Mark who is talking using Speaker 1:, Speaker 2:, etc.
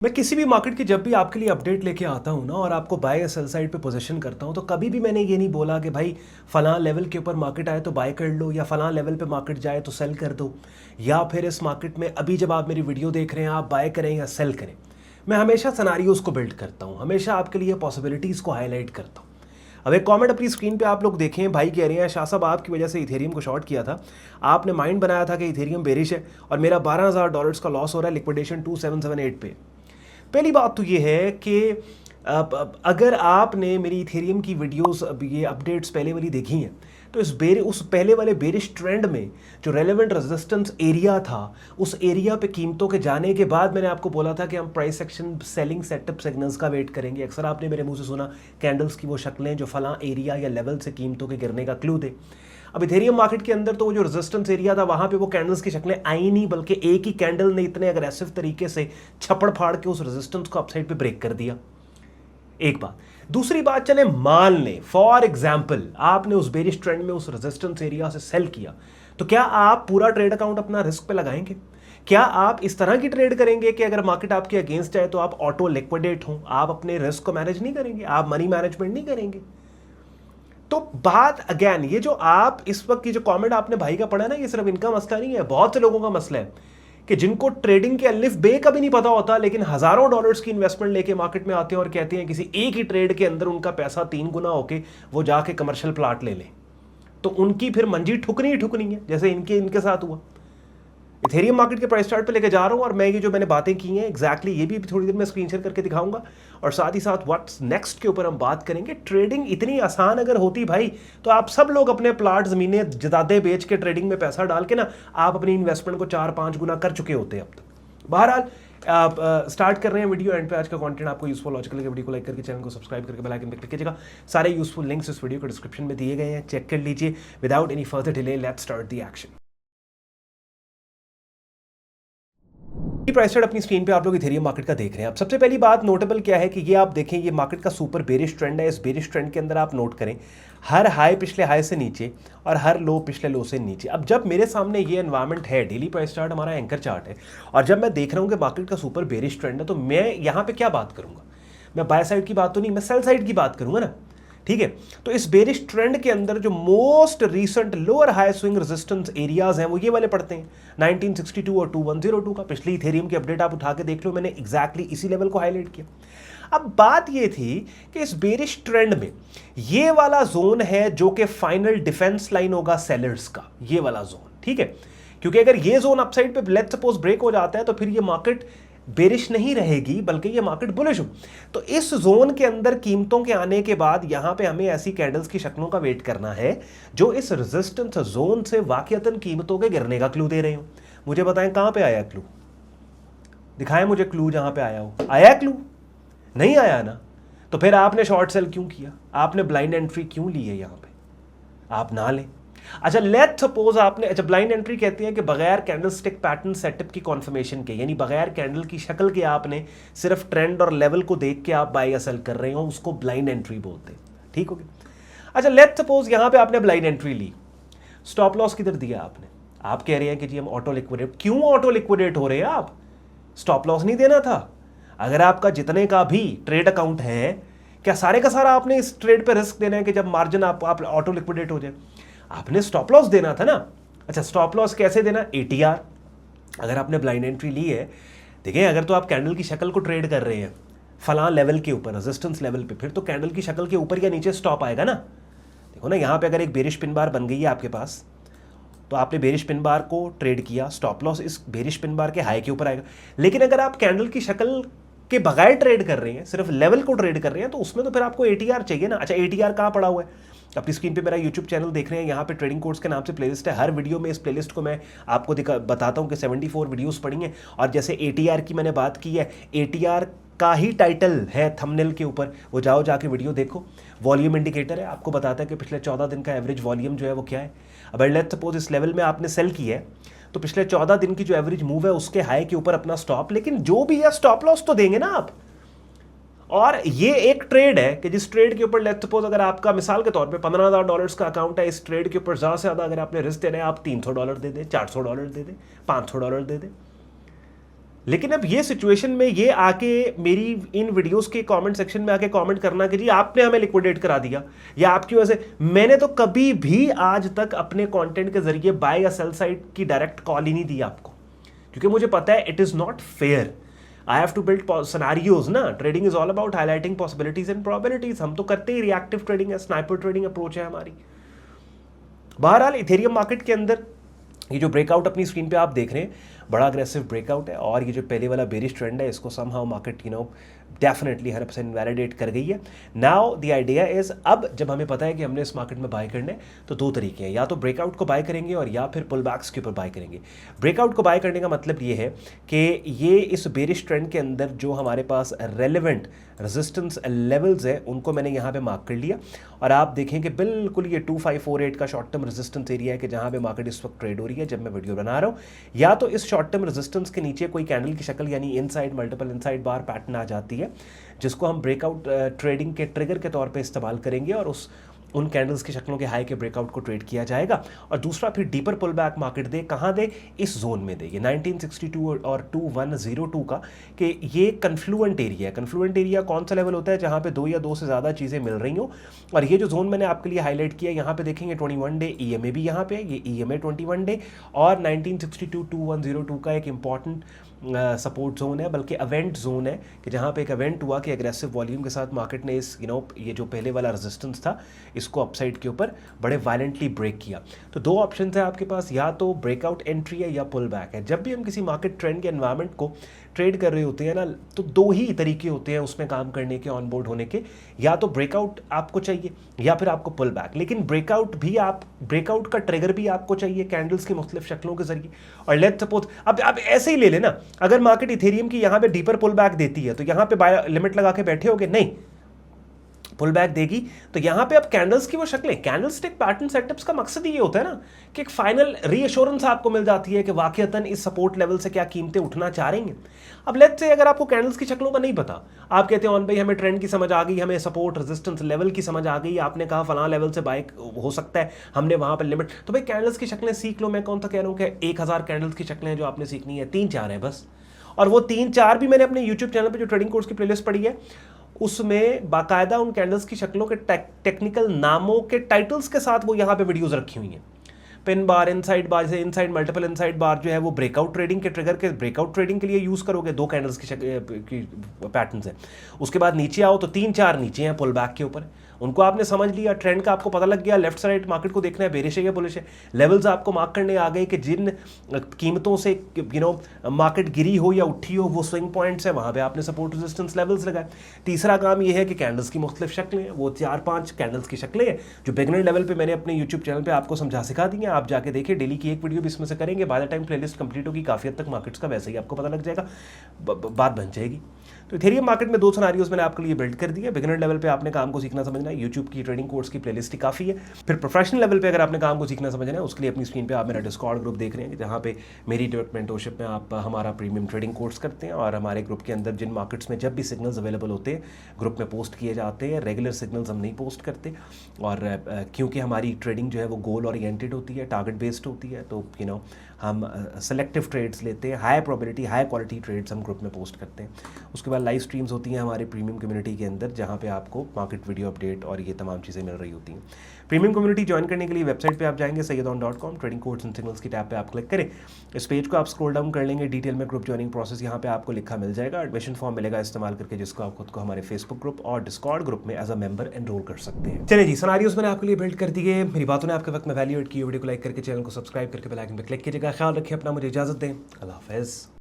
Speaker 1: मैं किसी भी मार्केट की जब भी आपके लिए अपडेट लेके आता हूँ ना और आपको बाय या सेल साइड पे पोजीशन करता हूँ तो कभी भी मैंने ये नहीं बोला कि भाई फलां लेवल के ऊपर मार्केट आए तो बाय कर लो या फलां लेवल पे मार्केट जाए तो सेल कर दो, या फिर इस मार्केट में अभी जब आप मेरी वीडियो देख रहे हैं आप बाय करें या सेल करें। मैं हमेशा सिनेरियोज़ को बिल्ड करता हूँ, हमेशा आपके लिए पॉसिबिलिटीज़ को हाईलाइट करता हूँ। अब एक कमेंट अपनी स्क्रीन पे आप लोग देखें, भाई कह रहे हैं शाह साहब आपकी वजह से इथेरियम को शॉर्ट किया था, आपने माइंड बनाया था कि इथेरियम बेरिश है और मेरा $12,000 का लॉस हो रहा है लिक्विडेशन 2778 पे। पहली बात तो ये है कि अगर आपने मेरी इथेरियम की वीडियोस ये अपडेट्स पहले वाली देखी हैं तो उस पहले वाले बेरिश ट्रेंड में जो रेलेवेंट रेजिस्टेंस एरिया था उस एरिया पे कीमतों के जाने के बाद मैंने आपको बोला था कि हम price action selling setup signals का वेट करेंगे। अक्सर आपने मेरे मुंह से सुना कैंडल्स की वो शक्लें जो फलां एरिया या लेवल से कीमतों के गिरने का क्लू दे। अब इथेरियम मार्केट के अंदर तो वो जो रेजिस्टेंस एरिया था वहां पे वो कैंडल्स की शक्लें आई नहीं, बल्कि एक ही कैंडल ने इतने अग्रेसिव तरीके से छपड़ फाड़ के उस रेजिस्टेंस को अपसाइड पे ब्रेक कर दिया। एक बात। दूसरी बात, चले मान लें फॉर एग्जांपल आपने उस बेरिश ट्रेंड में उस रेजिस्टेंस एरिया से सेल किया, तो क्या आप पूरा ट्रेड अकाउंट अपना रिस्क पे लगाएंगे? क्या आप इस तरह की ट्रेड करेंगे कि अगर मार्केट आपके अगेंस्ट जाए तो आप ऑटो लिक्विडेट हों? आप अपने रिस्क को मैनेज नहीं करेंगे, आप मनी मैनेजमेंट नहीं करेंगे। तो बात अगेन, ये जो आप इस वक्त की जो कमेंट आपने भाई का पढ़ा ना, ये सिर्फ इनका मसला नहीं है, बहुत से लोगों का मसला है कि जिनको ट्रेडिंग के अलिफ बे का भी नहीं पता होता लेकिन हजारों डॉलर्स की इन्वेस्टमेंट लेके मार्केट में आते हैं और कहते हैं किसी एक ही ट्रेड के अंदर उनका पैसा 3 गुना होके वो जाके कमर्शियल प्लाट ले लें, तो उनकी फिर मंजी ठुकनी ही ठुकनी है, जैसे इनके साथ हुआ। इथेरियम मार्केट के प्राइस चार्ट पे लेके जा रहा हूं और मैं ये जो मैंने बातें की हैं एग्जैक्टली ये भी थोड़ी देर में स्क्रीन शेयर करके दिखाऊंगा और साथ ही साथ व्हाट्स नेक्स्ट के ऊपर हम बात करेंगे। ट्रेडिंग इतनी आसान अगर होती भाई तो आप सब लोग अपने प्लाट जमीनें जदादे बेच के ट्रेडिंग में पैसा डाल के ना आप अपनी इन्वेस्टमेंट को 4-5 गुना कर चुके होते अब तक। बहरहाल आप स्टार्ट कर रहे हैं वीडियो एंड पे। आज का कंटेंट आपको यूजफुल लॉजिकल लगे वीडियो को लाइक करके चैनल को सब्सक्राइब करके बेल आइकन पे क्लिक कीजिएगा। सारे यूजफुल लिंक्स इस वीडियो को डिस्क्रिप्शन में दिए गए हैं, चेक कर लीजिए। Without any further delay let's start the action. Price chart अपनी स्क्रीन पे आप लोग इथेरियम मार्केट का देख रहे हैं। अब सबसे पहली बात नोटेबल क्या है कि ये आप देखें, ये मार्केट का सुपर बेरिश ट्रेंड है। इस बेरिश ट्रेंड के अंदर आप नोट करें हर हाई पिछले हाई से नीचे और हर लो पिछले लो से नीचे। अब जब मेरे सामने ये एनवायरनमेंट है, डेली प्राइस चार्ट हमारा एंकर चार्ट है, और जब मैं देख रहा हूँ कि मार्केट का सुपर बेरिश ट्रेंड है, तो मैं यहाँ पे क्या बात करूँगा? मैं बाय साइड की बात तो नहीं, मैं सेल साइड की बात करूँगा ना, ठीक है। तो इस बेरिश ट्रेंड के अंदर जो most recent lower high swing resistance areas हैं वो ये वाले पड़ते हैं 1962 और 2102 का। पिछली इथेरियम की अपडेट आप उठा के देख लो, मैंने एग्जैक्टली इसी लेवल को हाईलाइट किया। अब बात ये थी कि इस बेरिश ट्रेंड में ये वाला जोन है जो कि फाइनल डिफेंस लाइन होगा सेलर्स का, ये वाला जोन, ठीक है। क्योंकि अगर ये जोन अपसाइड पे लेट्स सपोज ब्रेक हो जाता है तो फिर ये मार्केट बेरिश नहीं रहेगी बल्कि ये मार्केट बुलिश हो। तो इस जोन के अंदर कीमतों के आने के बाद यहां पे हमें ऐसी कैंडल्स की शक्लों का वेट करना है जो इस रेजिस्टेंस जोन से वाकईतन कीमतों के गिरने का क्लू दे रहे हो। मुझे बताएं कहां पे आया क्लू, दिखाएं मुझे क्लू जहां पे आया हो। आया क्लू? नहीं आया ना, तो फिर आपने शॉर्ट सेल क्यों किया? आपने ब्लाइंड एंट्री क्यों ली है? यहां पे आप ना लें। अच्छा लेट्स सपोज आपने, अच्छा ब्लाइंड एंट्री कहते हैं कि बगैर कैंडल स्टिक पैटर्न सेटअप की कॉन्फर्मेशन के, यानी बगैर कैंडल की शक्ल के आपने सिर्फ ट्रेंड और लेवल को देख के आप बाय या सेल कर रहे हो, उसको ब्लाइंड एंट्री बोलते हैं, ठीक हो गया। अच्छा लेट्स सपोज यहां पे आपने ब्लाइंड एंट्री ली, स्टॉप लॉस किधर दिया आपने? आप कह रहे हैं कि जी हम ऑटो लिक्विडेट। क्यों ऑटो लिक्विडेट हो रहे हैं आप? स्टॉप लॉस नहीं देना था? अगर आपका जितने का भी ट्रेड अकाउंट है, क्या सारे का सारा आपने इस ट्रेड पे रिस्क देना है कि जब मार्जिन आप ऑटो लिक्विडेट हो जाए? आपने स्टॉप लॉस देना था ना। अच्छा स्टॉप लॉस कैसे देना? ATR। अगर आपने ब्लाइंड एंट्री ली है, देखिए अगर तो आप कैंडल की शक्ल को ट्रेड कर रहे हैं फलां लेवल के ऊपर, रेजिस्टेंस लेवल पे, फिर तो कैंडल की शक्ल के ऊपर या नीचे स्टॉप आएगा ना। देखो ना यहाँ पे अगर एक बेरिश पिन बार बन गई है आपके पास, तो आपने बेरिश पिन बार को ट्रेड किया, स्टॉप लॉस इस बेरिश पिन बार के हाई के ऊपर आएगा। लेकिन अगर आप कैंडल की शक्ल के बगैर ट्रेड कर रहे हैं, सिर्फ लेवल को ट्रेड कर रहे हैं, तो उसमें तो फिर आपको ATR चाहिए ना। अच्छा ATR कहाँ पड़ा हुआ है? अपनी स्क्रीन पे मेरा YouTube चैनल देख रहे हैं, यहाँ पे ट्रेडिंग कोर्स के नाम से प्लेलिस्ट है। हर वीडियो में इस प्लेलिस्ट को मैं आपको बताता हूँ कि 74 वीडियोस पड़ी हैं। और जैसे ATR की मैंने बात की है, ATR का ही टाइटल है थंबनेल के ऊपर, वो जाओ जाके वीडियो देखो। वॉल्यूम इंडिकेटर है, आपको बताता है कि पिछले 14 दिन का एवरेज वॉल्यूम जो है वो क्या है। अब लेट्स सपोज इस लेवल में आपने सेल किया है, तो पिछले 14 दिन की जो एवरेज मूव है उसके हाई के ऊपर अपना स्टॉप, लेकिन जो भी है स्टॉप लॉस तो देंगे ना आप। और ये एक ट्रेड है कि जिस ट्रेड के ऊपर लेट्स सपोज अगर आपका मिसाल के तौर पे $15,000 का अकाउंट है, इस ट्रेड के ऊपर ज़्यादा से ज़्यादा अगर आपने रिस्क देना है, आप $300 दे दें, $400 दे दें, $500 दे दें। लेकिन अब ये सिचुएशन में ये आके मेरी इन वीडियोस के कमेंट सेक्शन में आके कमेंट करना कि जी आपने हमें लिक्विडेट करा दिया या आपकी वजह से, मैंने तो कभी भी आज तक अपने कंटेंट के जरिए बाय या सेल साइड की डायरेक्ट कॉल ही नहीं दी आपको, क्योंकि मुझे पता है it is not fair. I have to build scenarios ना, trading is all about highlighting possibilities and probabilities. हम तो करते ही रिएक्टिव ट्रेडिंग है, स्नाइपर ट्रेडिंग अप्रोच है हमारी। बहरहाल इथेरियम मार्केट के अंदर ये जो ब्रेकआउट अपनी स्क्रीन पे आप देख रहे हैं, बड़ा अग्रेसिव ब्रेकआउट है, और ये जो पहले वाला बेरिश ट्रेंड है इसको समहाउ मार्केट डेफिनेटली 100% इनवैलिडेट कर गई है। नाउ द आइडिया इज, अब जब हमें पता है कि हमने इस मार्केट में बाय करना है तो दो तरीके हैं, या तो ब्रेकआउट को बाय करेंगे और या फिर पुल बैक्स के ऊपर बाय करेंगे। ब्रेकआउट को बाय करने का मतलब ये है कि ये इस बेरिश ट्रेंड के अंदर जो हमारे पास रेलिवेंट रेजिस्टेंस लेवल्स है उनको मैंने यहाँ पे मार्क कर लिया, और आप देखें कि बिल्कुल ये 2548 का शॉर्ट टर्म रेजिस्टेंस एरिया है कि जहाँ पे मार्केट इस वक्त ट्रेड हो रही है जब मैं वीडियो बना रहा हूँ। या तो इस शॉर्ट टर्म रेजिस्टेंस के नीचे कोई कैंडल की शक्ल यानी इनसाइड मल्टीपल इनसाइड बार पैटर्न आ जाती है, जिसको हम ब्रेकआउट ट्रेडिंग के ट्रिगर के तौर पे इस्तेमाल करेंगे और उन कैंडल्स की शक्लों के हाई के ब्रेकआउट को ट्रेड किया जाएगा। और दूसरा फिर डीपर पुल बैक मार्केट दे, कहाँ दे, इस जोन में दे, ये 1962 और 2102 का, कि ये कन्फ्लुएंट एरिया है। कन्फ्लुएंट एरिया कौन सा लेवल होता है जहाँ पे दो या दो से ज़्यादा चीज़ें मिल रही हों, और ये जो जोन मैंने आपके लिए हाईलाइट किया यहाँ पे देखेंगे 21 डे EMA भी यहाँ पे, ये EMA 21 डे और 1962-2102 का एक इंपॉर्टेंट सपोर्ट जोन है, बल्कि इवेंट जोन है कि जहाँ पे एक इवेंट हुआ कि एग्रेसिव वॉल्यूम के साथ मार्केट ने इस ये जो पहले वाला रेजिस्टेंस था इसको अपसाइड के ऊपर बड़े वायलेंटली ब्रेक किया। तो दो ऑप्शन है आपके पास, या तो ब्रेकआउट एंट्री है या पुल बैक है। जब भी हम किसी मार्केट ट्रेंड के एनवायरनमेंट को ट्रेड कर रहे होते हैं ना, तो दो ही तरीके होते हैं उसमें काम करने के, ऑन बोर्ड होने के, या तो ब्रेकआउट आपको चाहिए या फिर आपको पुल बैक। लेकिन ब्रेकआउट का ट्रिगर भी आपको चाहिए कैंडल्स की मुख्तलिफ शक्लों के जरिए। और लेट्स सपोज अब आप ऐसे ही ले लेना, अगर मार्केट इथेरियम की यहाँ पे डीपर पुल बैक देती है तो यहाँ पे बाय लिमिट लगा के बैठे होगे, नहीं, पुल बैक देगी तो यहां पे अब कैंडल्स की वो शक्लें, कैंडलस्टिक पैटर्न सेटअप्स का मकसद ही ये होता है ना कि एक फाइनल रीअश्योरेंस आपको मिल जाती है कि वाकईतन इस सपोर्ट लेवल से क्या कीमतें उठना चाह रही हैं। अब लेट्स से अगर आपको कैंडल्स की शक्लों का नहीं पता, आप कहते हैं ऑन भाई हमें ट्रेंड की समझ आ गई, हमें सपोर्ट रेजिस्टेंस लेवल की समझ आ गई, आपने कहा फलां लेवल से बाय हो सकता है, हमने वहां पर लिमिट, तो भाई कैंडल्स की शक्लें सीख लो। मैं कौन सा कह रहा हूँ कि 1000 कैंडल्स की शक्लें जो आपने सीखनी है, 3-4 है बस, और वो 3-4 भी मैंने अपने यूट्यूब चैनल पर जो ट्रेडिंग कोर्स की प्लेलिस्ट पढ़ी है उसमें बाकायदा उन कैंडल्स की शक्लों के टेक्निकल नामों के टाइटल्स के साथ वो यहाँ पे वीडियोस रखी हुई हैं। पिन बार, इनसाइड बार, जैसे इनसाइड मल्टीपल इनसाइड बार जो है वो ब्रेकआउट ट्रेडिंग के ट्रिगर के ब्रेकआउट ट्रेडिंग के लिए यूज़ करोगे, दो कैंडल्स की पैटर्न्स है। उसके बाद नीचे आओ तो 3-4 नीचे हैं पुल बैक के ऊपर, उनको आपने समझ लिया, ट्रेंड का आपको पता लग गया, लेफ्ट साइड मार्केट को देखना है बेरिश है या बुलिश है, लेवल्स आपको मार्क करने आ गए कि जिन कीमतों से मार्केट गिरी हो या उठी हो वो स्विंग पॉइंट्स है, वहाँ पे आपने सपोर्ट रेजिस्टेंस लेवल्स लगाए। तीसरा काम ये है कि कैंडल्स की मुख्तलिफ शक्लें हैं, वो 4-5 कैंडल्स की शक्लें हैं जो बिगिनर लेवल पे मैंने अपने यूट्यूब चैनल पे आपको समझा सिखा दी हैं, आप जाके देखिए, डेली की एक वीडियो भी इसमें से करेंगे, by the time playlist complete होगी काफ़ी हद तक मार्केट्स का वैसे ही आपको पता लग जाएगा, बात बन जाएगी। तो इथेरियम मार्केट में 2 सिनेरियोस मैंने आपके लिए बिल्ड कर दिए। बिगिनर लेवल पे आपने काम को सीखना समझना है, यूट्यूब की ट्रेडिंग कोर्स की प्लेलिस्ट ही काफ़ी है। फिर प्रोफेशनल लेवल पे अगर आपने काम को सीखना समझना है, उसके लिए अपनी स्क्रीन पे आप मेरा डिस्कॉर्ड ग्रुप देख रहे हैं, जहाँ पे मेरी डायरेक्ट मेंटरशिप में आप हमारा प्रीमियम ट्रेडिंग कोर्स करते हैं, और हमारे ग्रुप के अंदर जिन मार्केट्स में जब भी सिग्नल्स अवेलेबल होते हैं ग्रुप में पोस्ट किए जाते हैं। रेगुलर सिग्नल्स हम नहीं पोस्ट करते, और क्योंकि हमारी ट्रेडिंग जो है वो गोल ओरिएंटेड होती है, टारगेट बेस्ड होती है, तो हम सेलेक्टिव ट्रेड्स लेते हैं, high probability high quality trades हम ग्रुप में पोस्ट करते हैं। उसके बाद लाइव स्ट्रीम्स होती हैं हमारे प्रीमियम कम्युनिटी के अंदर, जहाँ पे आपको मार्केट वीडियो अपडेट और ये तमाम चीज़ें मिल रही होती हैं। प्रीमियम कम्युनिटी ज्वाइन करने के लिए वेबसाइट पे आप जाएंगे sayyadon.com, trading course and signals की टैब पे आप क्लिक करें, इस पेज को आप स्क्रॉल डाउन कर लेंगे, डिटेल में ग्रुप ज्वाइनिंग प्रोसेस यहाँ पे आपको लिखा मिल जाएगा, एडमिशन फॉर्म मिलेगा इस्तेमाल करके, जिसको आप खुद को हमारे फेसबुक ग्रुप और डिस्कॉर्ड ग्रुप में एज अ मेंबर एनरोल कर सकते हैं। चलिए जी, सिनेरियोस मैंने आपके लिए बिल्ड कर दिए, मेरी बातों ने आपके वक्त में वैल्यू एड की, वीडियो को लाइक करके चैनल को सब्सक्राइब करके बेल आइकन पर क्लिक कीजिएगा। ख्याल रखिए अपना, मुझे इजाजत दें, अल्लाह हाफिज़।